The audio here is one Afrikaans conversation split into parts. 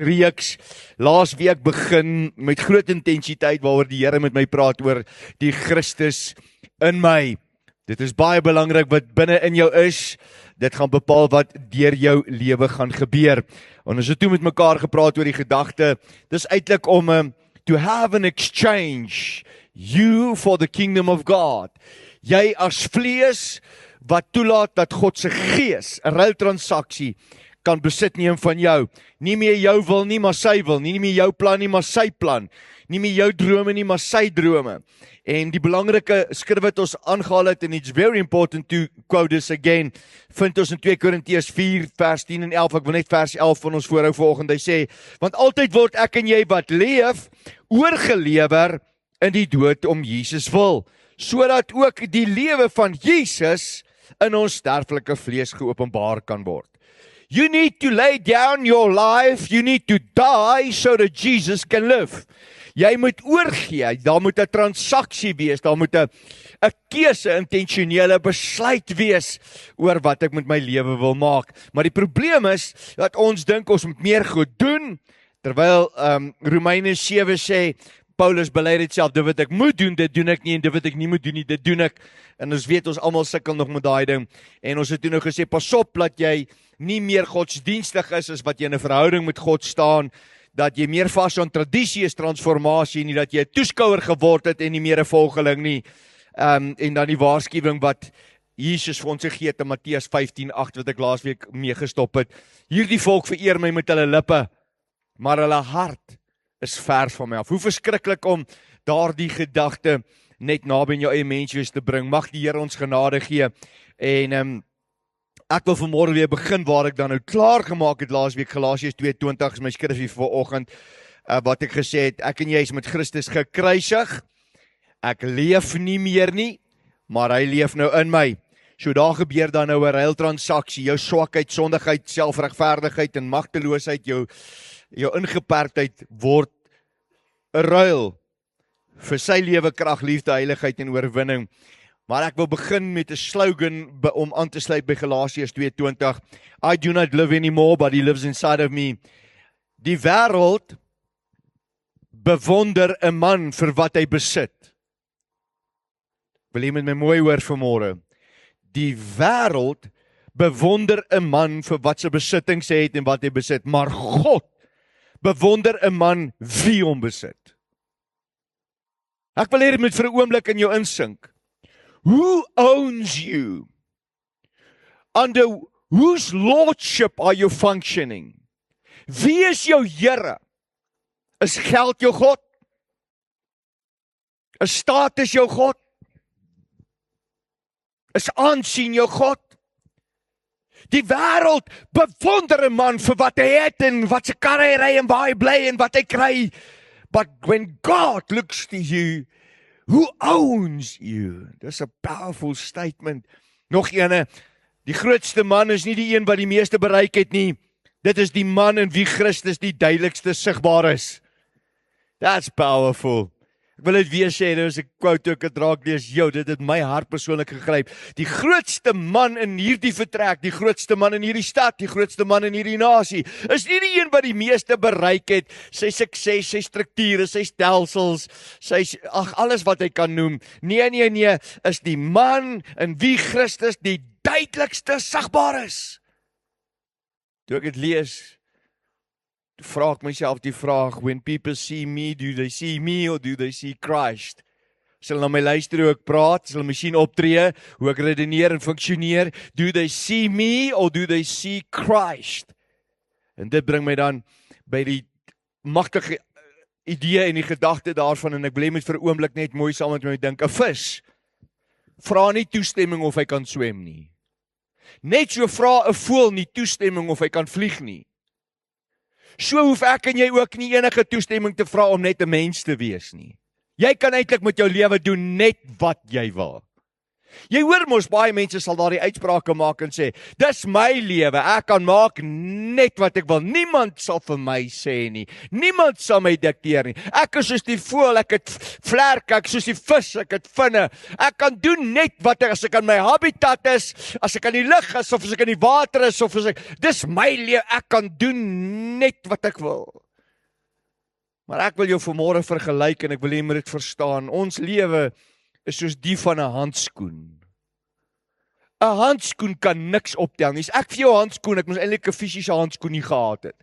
reeks laas week begin met groot intensiteit waaroor die Here met my praat oor die Christus in my. Dit is baie belangrik wat binne in jou is. Dit gaan bepaal wat deur jou lewe gaan gebeur. En ons het toe met mekaar gepraat oor die gedagte. Dis eintlik om to have an exchange, you for the kingdom of God. Jy as vlees wat toelaat dat God se gees 'n ruiltransaksie kan besit neem van jou. Nie meer jou wil nie, maar sy wil. Nie meer jou plan nie, maar sy plan. Nie meer jou drome nie, maar sy drome. En die belangrike skrif wat ons aangehaal het, and it's very important to quote this again, vind ons in 2 Korintiërs 4 vers 10 en 11, ek wil net vers 11 van ons voorhou vanoggend. Hy sê, want altyd word ek en jy wat leef, oorgelewer in die dood om Jesus wil, sodat ook die lewe van Jesus in ons sterflike vlees geopenbaar kan word. You need to lay down your life, you need to die so that Jesus can live. Jy moet oorgee, daar moet 'n transaksie wees, daar moet 'n keuse, intentionele besluit wees oor wat ek met my lewe wil maak. Maar die probleem is dat ons dink ons moet meer goed doen, terwyl Romeine 7 sê, Paulus bely dit self, dit wat ek moet doen, dit doen ek nie, en dit wat ek nie moet doen nie, dit doen ek. En ons weet, ons almal sukkel nog met daai ding. En ons het toe nou gesê, pas op dat jy nie meer godsdienstig is as wat jy in 'n verhouding met God staan, dat jy meer vas aan tradisie is, transformasie, nie dat jy 'n toeskouer geword het en nie meer 'n volgeling nie. En dan die waarskuwing wat Jesus vir ons gegee het in Matteus 15:8 wat ek laasweek mee gestop het. Hierdie volk vereer my met hulle lippe, maar hulle hart is ver van my af. Hoe verskriklik om daardie gedagte net naby in jou eie menswees te bring. Mag die Here ons genade gee. En ek wil vanmôre weer begin waar ek dan nou klaar gemaak het laasweek, Galasiërs 2:20 is my skrifgie vir vanoggend, wat ek gesê het, ek en jy is met Christus gekruisig. Ek leef nie meer nie, maar hy leef nou in my. So daar gebeur dan nou 'n ruiltransaksie, jou swakheid, sondigheid, selfregverdigheid en magteloosheid, jou ingeperktheid word 'n ruil vir sy lewe, krag, liefde, heiligheid en oorwinning. Maar ek wil begin met 'n slogan om aan te sluit by Galasiërs 2:20. I do not live anymore, but he lives inside of me. Die wêreld bewonder 'n man vir wat hy besit. Wil jy met my mooi hoor vanmôre? Die wêreld bewonder 'n man vir wat sy besittings het en wat hy besit, maar God bewonder 'n man wie hom besit. Ek wil hê dit moet vir 'n oomblik in jou insink. Who owns you? Under whose lordship are you functioning? Wie is jou Here? Is geld jou God? Is status jou God? Is aansien jou God? Die wêreld bewonder 'n man vir wat hy het en wat se kar hy ry en waar hy bly en wat hy kry. But when God looks to you, who owns you? Dis 'n powerful statement. Nog ene, die grootste man is nie die een wat die meeste bereik het nie. Dit is die man in wie Christus die duidelikste sigbaar is. That's powerful. Ek wil dit weer sê, dit is 'n quote ek het raak lees, dit het my hart persoonlik gegryp. Die grootste man in hierdie vertrek, die grootste man in hierdie stad, die grootste man in hierdie nasie, is nie die een wat die meeste bereik het, sy sukses, sy strukture, sy stelsels, alles wat hy kan noem. Nee, is die man in wie Christus die duidelikste sigbaar is. Toe ek dit lees, vra ek myself die vraag, when people see me, do they see me or do they see Christ? As hulle na my luister hoe ek praat, as hulle miskien optree, hoe ek redeneer en funksioneer, do they see me or do they see Christ? En dit bring my dan by die magtige idee en die gedagte daarvan, en ek wil hê met vir 'n oomblik net mooi saam met my dink. 'n Vis vra nie toestemming of hy kan swem nie. Net so vra 'n voël nie toestemming of hy kan vlieg nie. So hoef ek en jy ook nie enige toestemming te vra om net 'n mens te wees nie. Jy kan eintlik met jou lewe doen net wat jy wil. Jy hoor mos baie mense sal daardie uitsprake maak en sê, dis my lewe, ek kan maak net wat ek wil. Niemand sal vir my sê nie. Niemand sal my dikteer nie. Ek is soos die voël, ek het vlerke, ek is soos die vis, ek het vinne. Ek kan doen net wat as ek in my habitat is, as ek in die lug is of as ek in die water is of as ek, dis my lewe, ek kan doen net wat ek wil. Maar ek wil jou vanmôre vergelyk en ek wil jy moet dit verstaan. Ons lewe is soos die van 'n handskoen. 'n Handskoen kan niks optel nie. As ek vir jou 'n handskoen, ek moes eintlik 'n fisiese handskoen nie gehad het.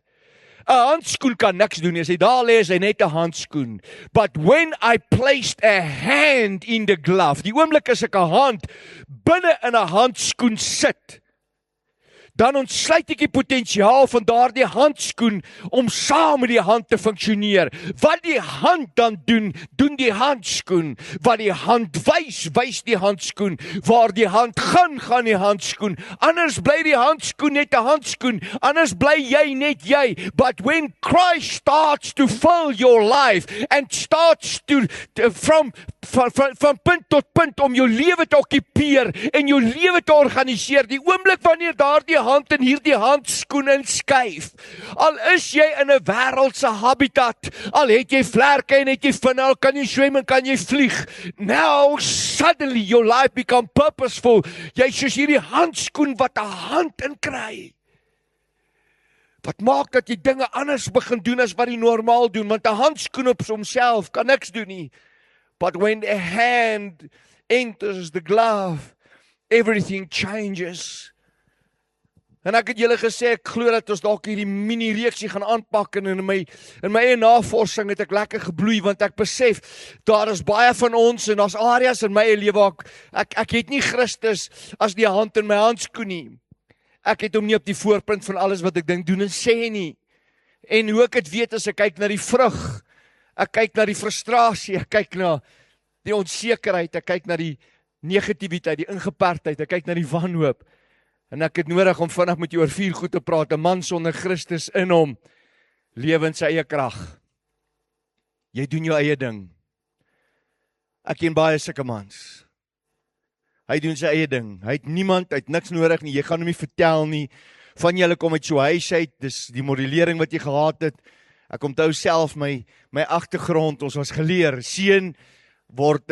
'n Handskoen kan niks doen nie. As hy daar lê, is hy net 'n handskoen. But when I placed a hand in the glove, die oomblik as ek 'n hand binne in 'n handskoen sit, dan ontsluit ek die potensiaal van daardie handskoen om saam met die hand te funksioneer. Wat die hand dan doen, doen die handskoen. Wat die hand wys, wys die handskoen. Waar die hand gaan, gaan die handskoen. Anders bly die handskoen net 'n handskoen. Anders bly jy net jy. But when Christ starts to fill your life and starts to from punt tot punt om jou lewe te okkupeer en jou lewe te organiseer, die oomblik wanneer daardie hand in hierdie handskoen inskuif. Al is jy in 'n wêreldse habitat, al het jy vlerke en het jy vinne, al kan jy swem en kan jy vlieg. Now suddenly your life become purposeful. Jy soos hierdie handskoen wat 'n hand in kry. Wat maak dat jy dinge anders begin doen as wat jy normaal doen, want 'n handskoen op homself kan niks doen nie. But when a hand enters the glove, everything changes. En ek het julle gesê, ek glo dat ons dalk hierdie mini-reeksie gaan aanpak en in my eie navorsing het ek lekker gebloei, want ek besef, daar is baie van ons en daar's areas in my eie lewe waar ek het nie Christus as die hand in my handskoen nie. Ek het hom nie op die voorpunt van alles wat ek dink doen en sê nie. En hoe ek het weet as ek kyk na die vrug, ek kyk na die frustrasie, ek kyk na die onsekerheid, ek kyk na die negativiteit, die ingeperdheid, ek kyk na die wanhoop. En ek het nodig om vandag met jou oor 4 goed te praat. 'n Man sonder Christus in hom lewe in sy eie krag. Jy doen jou eie ding. Ek ken baie sulke mans. Hy doen sy eie ding. Hy het niemand, hy het niks nodig nie. Jy gaan hom nie vertel nie. Van julle kom uit so huis uit, dis die modellering wat jy gehad het. Ek onthou self my agtergrond, ons was geleer, seun word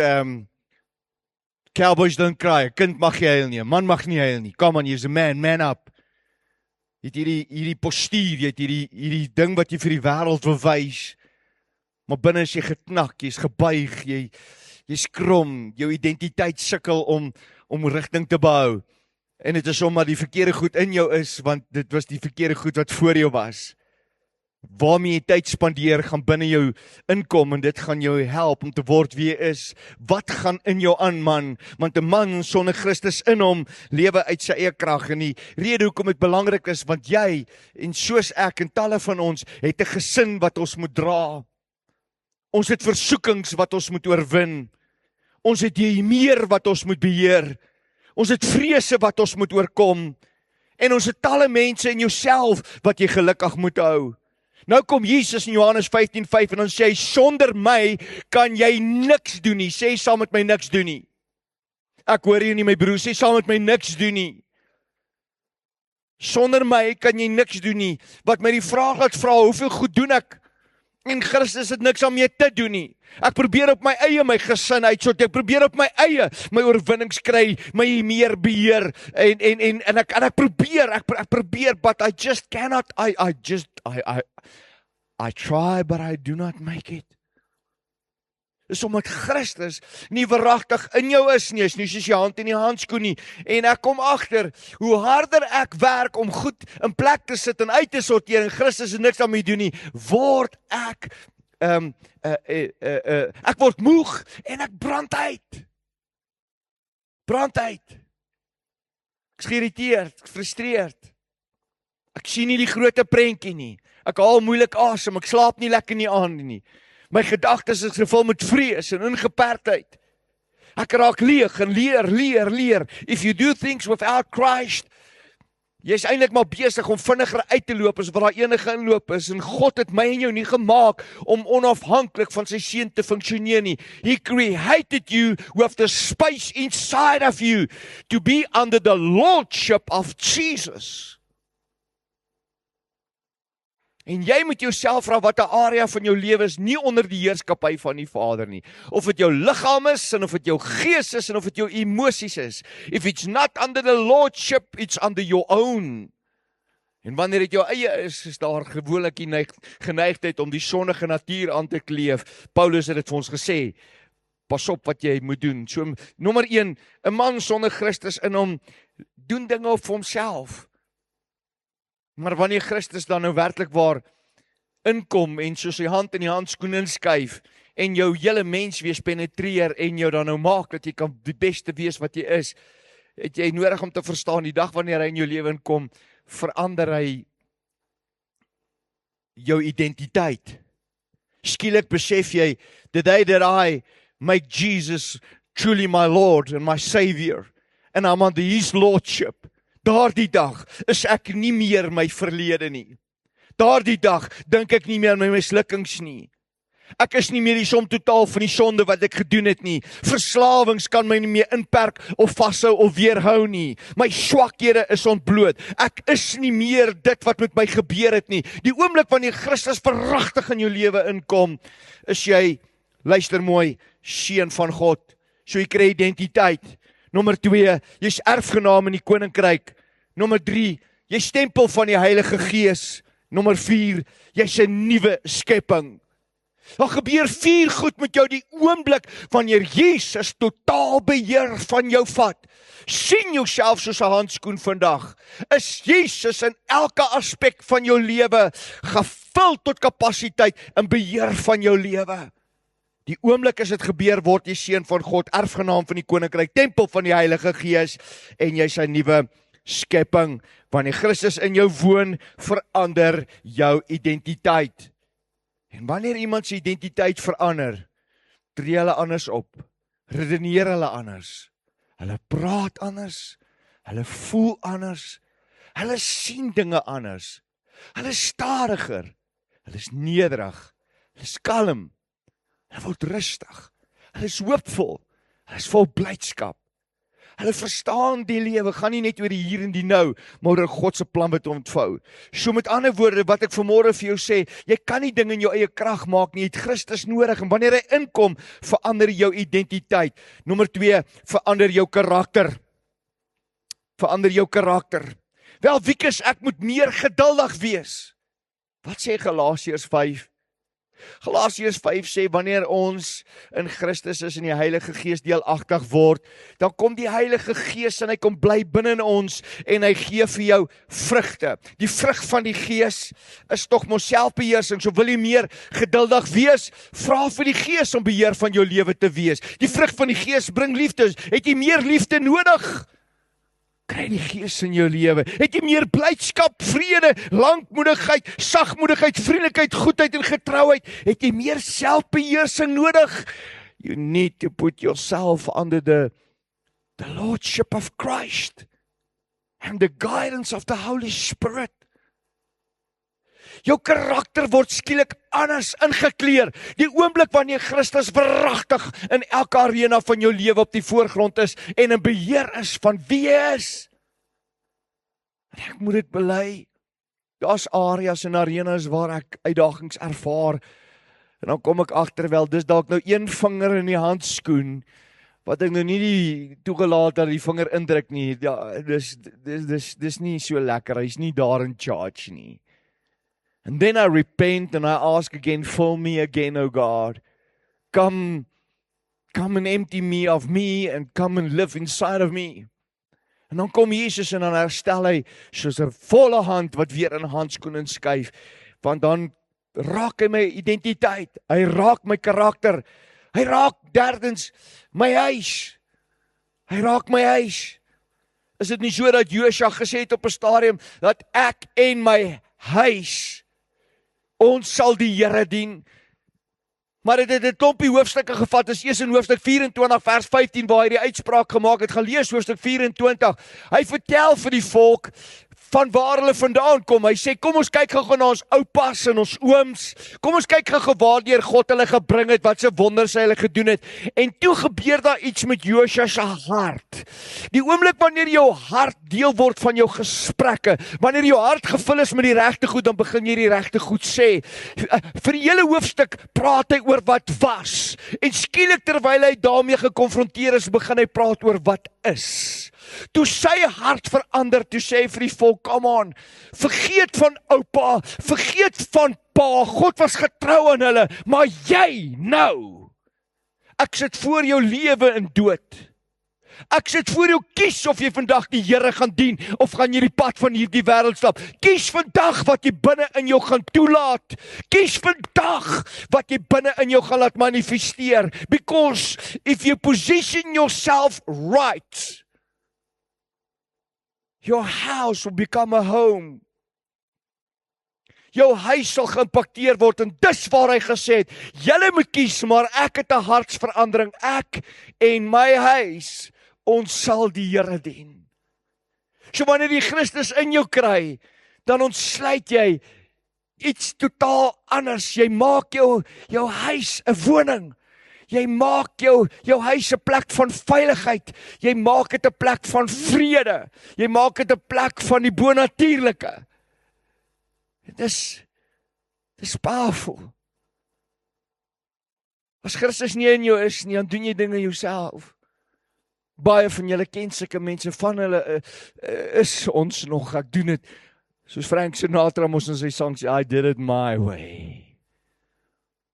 cowboys don't cry, 'n kind mag nie huil nie, 'n man mag nie huil nie. Come on, you're a man up. Jy het hierdie postuur, jy het hierdie ding wat jy vir die wêreld wil wys. Maar binne is jy geknak, jy's gebuig, jy's krom, jou identiteit sukkel om rigting te behou. En dit is omdat die verkeerde goed in jou is, want dit was die verkeerde goed wat voor jou was. Waarmee jy tyd spandeer gaan binne jou inkom en dit gaan jou help om te word wie jy is. Wat gaan in jou aan, man? Want 'n man sonder Christus in hom lewe uit sy eie krag. En die rede hoekom dit belangrik is, want jy en soos ek en talle van ons het 'n gesin wat ons moet dra. Ons het versoekings wat ons moet oorwin. Ons het meer wat ons moet beheer. Ons het vrese wat ons moet oorkom. En ons het talle mense in jouself wat jy gelukkig moet hou. Nou kom Jesus in Johannes 15:5 en dan sê hy, sonder my kan jy niks doen nie. Sê saam met my niks doen nie. Ek hoor hier nie my broer, sê saam met my niks doen nie. Sonder my kan jy niks doen nie. Wat my die vraag laat vra, hoeveel goed doen ek? En Christus het niks aan my te doen nie. Ek probeer op my eie my gesin uitsorteer. Ek probeer op my eie my oorwinnings kry, my meer beheer en ek probeer, but I just cannot. I try, but I do not make it. Dis omdat Christus nie verragtig in jou is nie, is nie soos jy hand in die handskoen nie. En ek kom agter, hoe harder ek werk om goed in plek te sit en uit te sorteer en Christus het niks aan my doen nie, word ek ek word moeg en ek brand uit. Ek is geïrriteerd, ek frustreerd. Ek sien nie die groot prentjie nie. Ek haal moeilik asem, ek slaap nie lekker in die aand nie. My gedagtes is gevul met vrees en ingeperdheid. Ek raak leeg en leer. If you do things without Christ, Jy is eintlik maar besig om vinniger uit te loop as wat daar enige inloop is, en God het my en jou nie gemaak om onafhanklik van sy seun te funksioneer nie. He created you with the space inside of you to be under the lordship of Jesus. En jy moet jouself vra watter area van jou lewe is nie onder die heerskappy van die Vader nie. Of dit jou liggaam is, en of dit jou gees is, en of dit jou emosies is. If it's not under the lordship, it's under your own. En wanneer dit jou eie is daar gewoonlik die geneigtheid om die sondige natuur aan te kleef. Paulus het dit vir ons gesê. Pas op wat jy moet doen. So, nommer 1, 'n man sonder Christus in hom doen dinge op vir homself. Maar wanneer Christus dan nou werklik waar inkom en soos sy hand in die handskoen inskuif en jou hele menswees penetreer en jou dan nou maak dat jy kan die beste wees wat jy is, het jy nodig om te verstaan die dag wanneer hy in jou lewe inkom, verander hy jou identiteit. Skielik besef jy, the day that I make Jesus truly my Lord and my Savior, and I'm under His Lordship, daardie dag is ek nie meer my verlede nie. Daardie dag dink ek nie meer aan my mislukkings nie. Ek is nie meer die som totaal van die sonde wat ek gedoen het nie. Verslawings kan my nie meer inperk of vashou of weerhou nie. My swakhede is ontbloot. Ek is nie meer dit wat met my gebeur het nie. Die oomblik wanneer Christus verragtig in jou lewe inkom, is jy, luister mooi, seun van God. So jy kry identiteit. Nommer 2, jy's erfgenaam in die koninkryk. Nommer 3, jy stempel van die Heilige Gees. Nommer 4, jy's 'n nuwe skepping. Daar gebeur 4 goed met jou die oomblik wanneer Jesus totaal beheer van jou vat. Sien jouself soos 'n handskoen vandag. Is Jesus in elke aspek van jou lewe gevul tot kapasiteit in beheer van jou lewe. Die oomblik as dit gebeur, word jy seun van God, erfgenaam van die koninkryk, tempel van die Heilige Gees, en jy is 'n nuwe skepping. Wanneer Christus in jou woon, verander jou identiteit. En wanneer iemand se identiteit verander, tree hulle anders op, redeneer hulle anders, hulle praat anders, hulle voel anders, hulle sien dinge anders, hulle is stadiger, hulle is nederig, hulle is kalm, hulle word rustig, hulle is hoopvol, hulle is vol blydskap. Hulle verstaan die lewe, gaan nie net oor die hier en die nou, maar oor God se plan wat ontvou. So met ander woorde, wat ek vanmôre vir jou sê, jy kan nie dinge in jou eie krag maak nie, jy het Christus nodig, en wanneer hy inkom, verander jou identiteit. Nommer 2, verander jou karakter. Verander jou karakter. Wel, Wiekes, ek moet meer geduldig wees. Wat sê Galasiërs 5? Galasiërs 5 sê, wanneer ons in Christus is en die Heilige Gees deelagtig word, dan kom die Heilige Gees en hy kom bly binne in ons en hy gee vir jou vrugte. Die vrug van die Gees is tog mos selfbeheersing. So wil jy meer geduldig wees, vra vir die Gees om beheer van jou lewe te wees. Die vrug van die Gees bring liefde. Het jy meer liefde nodig? Kry die Gees in jou lewe. Het jy meer blydskap, vrede, lankmoedigheid, sagmoedigheid, vriendelikheid, goedheid en getrouheid? Het jy meer selfbeheersing nodig? You need to put yourself under the lordship of Christ and the guidance of the Holy Spirit. Jou karakter word skielik anders ingekleer. Die oomblik wanneer Christus verragtig in elke arena van jou lewe op die voorgrond is en in beheer is van wie jy is. En ek moet dit bely. Daar's areas en arenas waar ek uitdagings ervaar. En dan kom ek agter, wel, dis dalk nou een vinger in die handskoen wat ek nou nie die toegelaat dat die vinger indruk nie. Ja, dis nie so lekker. Hy's nie daar in charge nie. And then I repent and I ask again, fill me again, O God. Come and empty me of me and come and live inside of me. En dan kom Jesus en dan herstel hy soos 'n volle hand wat weer in handskoen inskuif. Want dan raak hy my identiteit. Hy raak my karakter. Hy raak derdens my huis. Hy raak my huis. Is dit nie so dat Josua gesê het op 'n stadium dat ek en my huis ons sal die Here dien? Maar dit het 'n klompie hoofstukke gevat. Is eers in hoofstuk 24 vers 15 waar hy die uitspraak gemaak het. Gaan lees hoofstuk 24. Hy vertel vir die volk van waar hulle vandaan kom. Hy sê, kom ons kyk gou na ons oupas en ons ooms. Kom ons kyk gou waardeur God hulle gebring het, wat se wonders hy hulle gedoen het. En toe gebeur daar iets met Josua se hart. Die oomblik wanneer jou hart deel word van jou gesprekke, wanneer jou hart gevul is met die regte goed, dan begin jy die regte goed sê. Vir die hele hoofstuk praat hy oor wat was. En skielik terwyl hy daarmee gekonfronteer is, begin hy praat oor wat is. Toe sy hart verander, toe sê hy vir die volk, come on, vergeet van oupa, vergeet van pa, God was getrou aan hulle, maar jy nou, ek sit voor jou lewe en dood. Ek sit voor jou, kies of jy vandag die Here gaan dien, of gaan jy die pad van hierdie wêreld stap. Kies vandag wat jy binne in jou gaan toelaat. Kies vandag wat jy binne in jou gaan laat manifesteer. Because if you position yourself right, your house will become a home. Jou huis sal geïmpakteer word, en dis waar hy gesê het, julle moet kies, maar ek het 'n hartsverandering, ek en my huis, ons sal die Here dien. So wanneer die Christus in jou kry, dan ontsluit jy iets totaal anders. Jy maak jou huis 'n woning. Jy maak jou huis 'n plek van veiligheid. Jy maak dit 'n plek van vrede. Jy maak dit 'n plek van die bonatuurlike. Dis powerful. As Christus nie in jou is nie, dan doen jy dinge jouself. Baie van julle ken sulke mense, van hulle is ons nog, ek doen dit, soos Frank Sinatra mos in sy sang sê, I did it my way.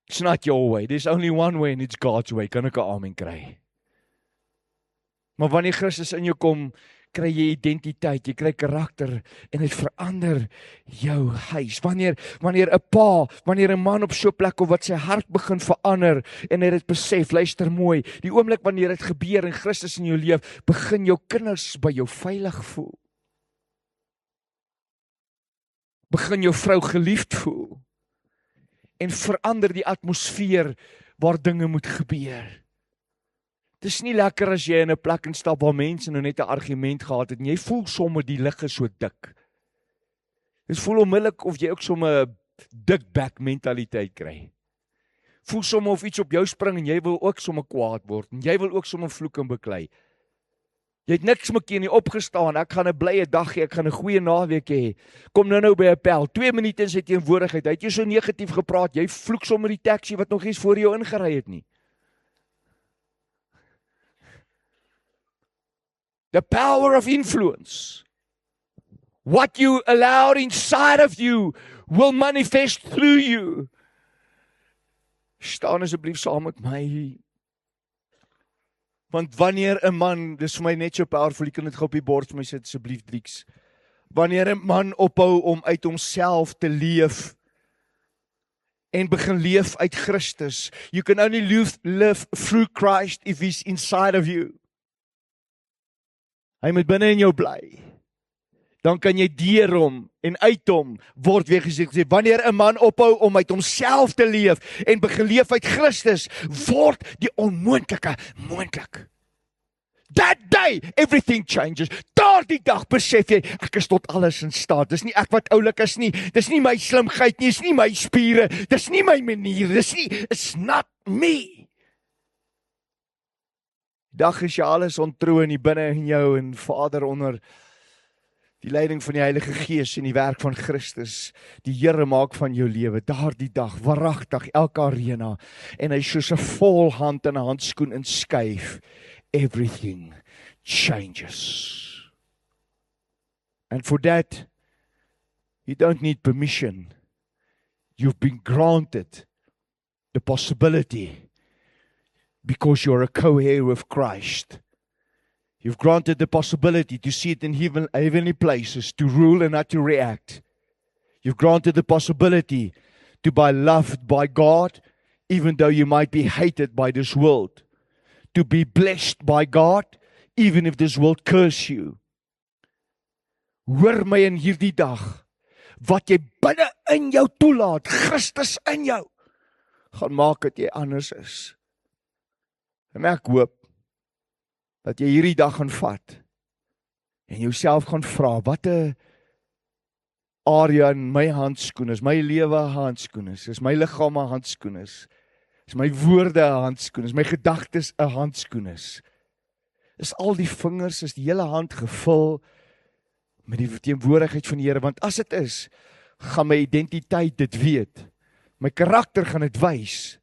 It's not your way, there's only one way and it's God's way, kan ek 'n amen kry. Maar wanneer Christus in jou kom, kry jy identiteit, jy kry karakter, en dit verander jou huis. Wanneer 'n pa, wanneer 'n man op so 'n plek kom wat sy hart begin verander, en hy dit besef, luister mooi, die oomblik wanneer dit gebeur en Christus in jou leef, begin jou kinders by jou veilig voel. Begin jou vrou geliefd voel. En verander die atmosfeer waar dinge moet gebeur. Het is nie lekker as jy in 'n plek instap waar mense nou net 'n argument gehad het en jy voel sommer die lig is so dik. Dit voel onmiddellik of jy ook sommer 'n dik back mentaliteit kry. Voel sommer of iets op jou spring en jy wil ook sommer kwaad word en jy wil ook sommer vloek en beklei. Jy het niks meer nie, opgestaan, ek gaan 'n blye dag hê, ek gaan 'n goeie naweek hê. Kom nou by 'n pel, 2 minute in sy teenwoordigheid, hy het jy so negatief gepraat, jy vloek sommer die taxi wat nog eens voor jou ingery het nie. The power of influence. What you allow inside of you will manifest through you. Staan asseblief saam met my. Want wanneer 'n man, dis vir my net so powerful, jy kan dit gou op die bord vir my sit asseblief Drieks. Wanneer 'n man ophou om uit homself te leef en begin leef uit Christus, you can only live through Christ if he's inside of you. Hy moet binne in jou bly. Dan kan jy deur hom en uit hom word weer gesê, wanneer 'n man ophou om uit homself te leef en begin leef uit Christus, word die onmoontlike moontlik. That day, everything changes. Daardie dag besef jy, ek is tot alles in staat. Dis nie ek wat oulik is nie, dis nie my slimheid nie, dis nie my spiere, dis nie my manier, it's not me. Dag is jy alles ontroon hier binne in jou en Vader onder die leiding van die Heilige Gees en die werk van Christus, die Here maak van jou lewe, daardie dag, waaragtig, elke arena, en hy soos 'n vol hand in 'n handskoen inskuif, everything changes. And for that, you don't need permission. You've been granted the possibility because you're a co-heir with Christ. You've granted the possibility to sit in heavenly places, to rule and not to react. You've granted the possibility to be loved by God, even though you might be hated by this world. To be blessed by God, even if this world curse you. Hoor my in hierdie dag, wat jy binne in jou toelaat, Christus in jou, gaan maak dat jy anders is. En ek hoop, dat jy hierdie dag gaan vat, en jouself gaan vra, wat 'n area in my handskoen is, my lewe 'n handskoen is my liggaam 'n handskoen is my woorde 'n handskoen is, my gedagtes 'n handskoen is al die vingers, is die hele hand gevul met die teenwoordigheid van die Here, want as dit is, gaan my identiteit dit weet, my karakter gaan dit wys,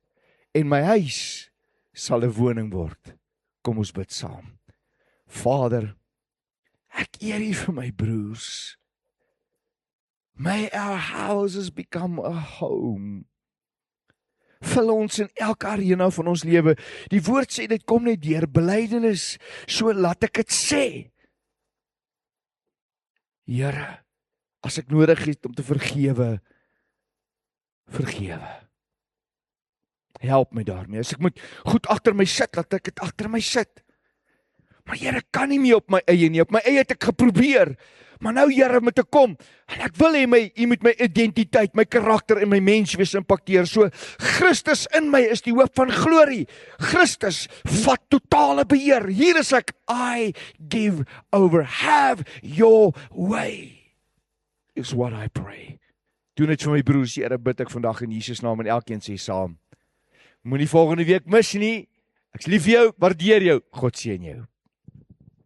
en my huis sal 'n woning word. Kom ons bid saam. Vader, ek eer U vir my broers. May our houses become a home. Vul ons in elke arena van ons lewe. Die woord sê dit kom net deur belydenis, so laat ek dit sê. Here, as ek nodig het om te vergewe, vergewe. Help my daarmee. As ek moet goed agter my sit, laat ek dit agter my sit. Maar Here, kan nie meer op my eie nie. Op my eie het ek geprobeer. Maar nou Here, moet ek kom. En ek wil hê U moet my identiteit, my karakter en my menswees impakteer. So Christus in my is die hoop van glorie. Christus vat totale beheer. Hier is ek. I give over. Have your way. Is what I pray. Doen dit vir my broers, Here, bid ek vandag in Jesus naam en elkeen sê saam. Moenie volgende week mis nie. Ek's lief vir jou, waardeer jou. God seën jou.